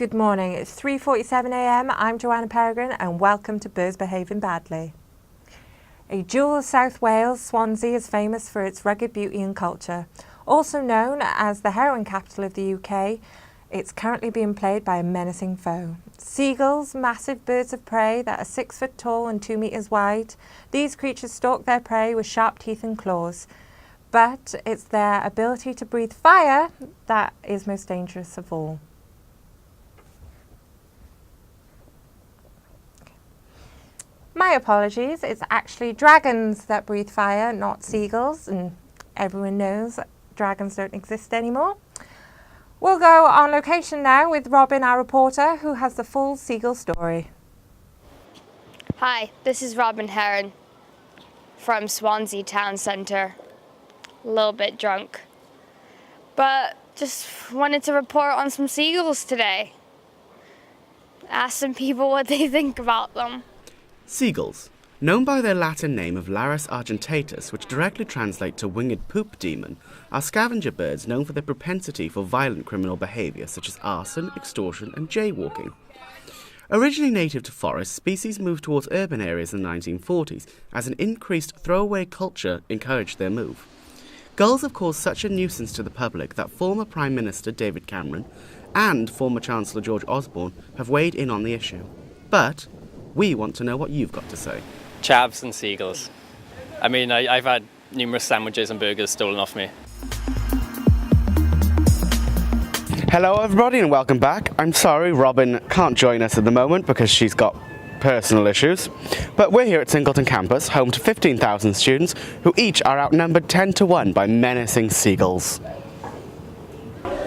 Good morning, it's 3:47 a.m. I'm Joanna Peregrine and welcome to Birds Behaving Badly. A jewel of South Wales, Swansea is famous for its rugged beauty and culture. Also known as the heroin capital of the UK, it's currently being plagued by a menacing foe. Seagulls, massive birds of prey that are 6 foot tall and 2 metres wide. These creatures stalk their prey with sharp teeth and claws. But it's their ability to breathe fire that is most dangerous of all. My apologies, it's actually dragons that breathe fire, not seagulls, and everyone knows dragons don't exist anymore. We'll go on location now with Robin, our reporter, who has the full seagull story. Hi, this is Robin Heron from Swansea Town Centre. A little bit drunk, but just wanted to report on some seagulls today. Ask some people what they think about them. Seagulls, known by their Latin name of Larus argentatus, which directly translates to winged poop demon, are scavenger birds known for their propensity for violent criminal behaviour such as arson, extortion and jaywalking. Originally native to forests, species moved towards urban areas in the 1940s as an increased throwaway culture encouraged their move. Gulls have caused such a nuisance to the public that former Prime Minister David Cameron and former Chancellor George Osborne have weighed in on the issue. But we want to know what you've got to say. Chavs and seagulls. I mean, I've had numerous sandwiches and burgers stolen off me. Hello everybody and welcome back. I'm sorry Robin can't join us at the moment because she's got personal issues, but we're here at Singleton campus, home to 15,000 students who each are outnumbered 10 to 1 by menacing seagulls.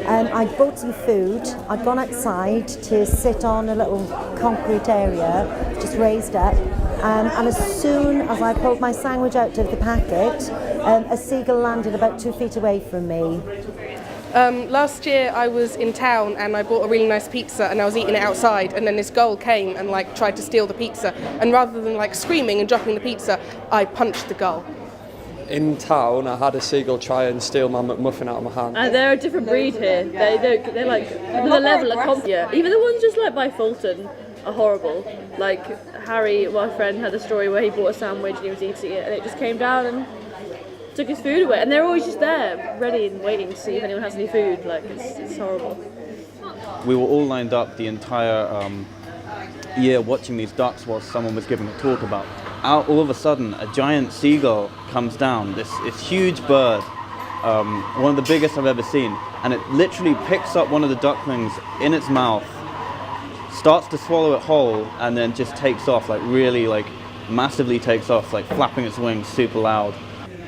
I bought some food. I'd gone outside to sit on a little concrete area, just raised up, and as soon as I pulled my sandwich out of the packet, a seagull landed about 2 feet away from me. Last year I was in town and I bought a really nice pizza and I was eating it outside, and then this gull came and tried to steal the pizza, and rather than screaming and dropping the pizza, I punched the gull. In town, I had a seagull try and steal my McMuffin out of my hand. They're a different breed here. They're like another level of confidence. Yeah. Even the ones just by Fulton are horrible. Like Harry, my friend, had a story where he bought a sandwich and he was eating it and it just came down and took his food away. And they're always just there, ready and waiting to see if anyone has any food. It's horrible. We were all lined up the entire year watching these ducks while someone was giving a talk about. All of a sudden, a giant seagull comes down, this huge bird, one of the biggest I've ever seen, and it literally picks up one of the ducklings in its mouth, starts to swallow it whole, and then just takes off, really massively takes off, flapping its wings super loud.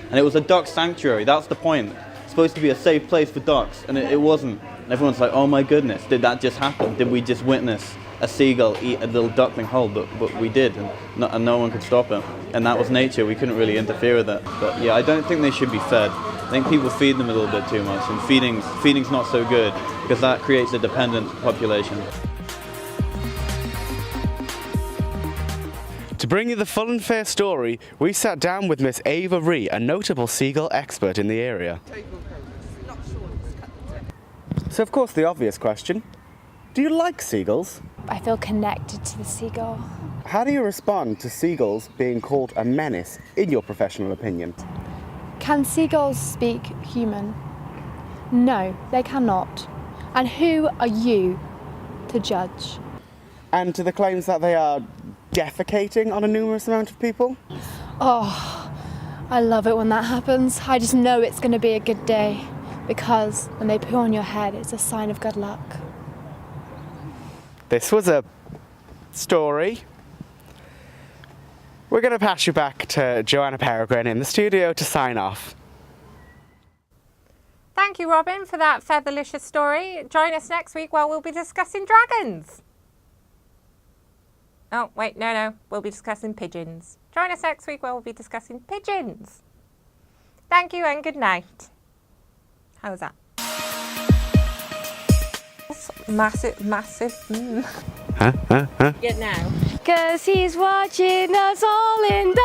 And it was a duck sanctuary, that's the point. It's supposed to be a safe place for ducks, and it wasn't. And everyone's like, oh my goodness, did that just happen? Did we just witness a seagull eat a little duckling whole? But we did, and no one could stop it. And that was nature, we couldn't really interfere with it. But yeah, I don't think they should be fed. I think people feed them a little bit too much, and feeding's not so good, because that creates a dependent population. To bring you the full and fair story, we sat down with Miss Ava Ree, a notable seagull expert in the area. So of course the obvious question, do you like seagulls? I feel connected to the seagull. How do you respond to seagulls being called a menace, in your professional opinion? Can seagulls speak human? No, they cannot. And who are you to judge? And to the claims that they are defecating on a numerous amount of people? Oh, I love it when that happens. I just know it's going to be a good day, because when they poo on your head, it's a sign of good luck. This was a story. We're going to pass you back to Joanna Peregrine in the studio to sign off. Thank you, Robin, for that featherlicious story. Join us next week where we'll be discussing dragons. Oh, wait, no, we'll be discussing pigeons. Join us next week where we'll be discussing pigeons. Thank you and good night. How was that? Massive. Huh? Get now. 'Cause he's watching us all in the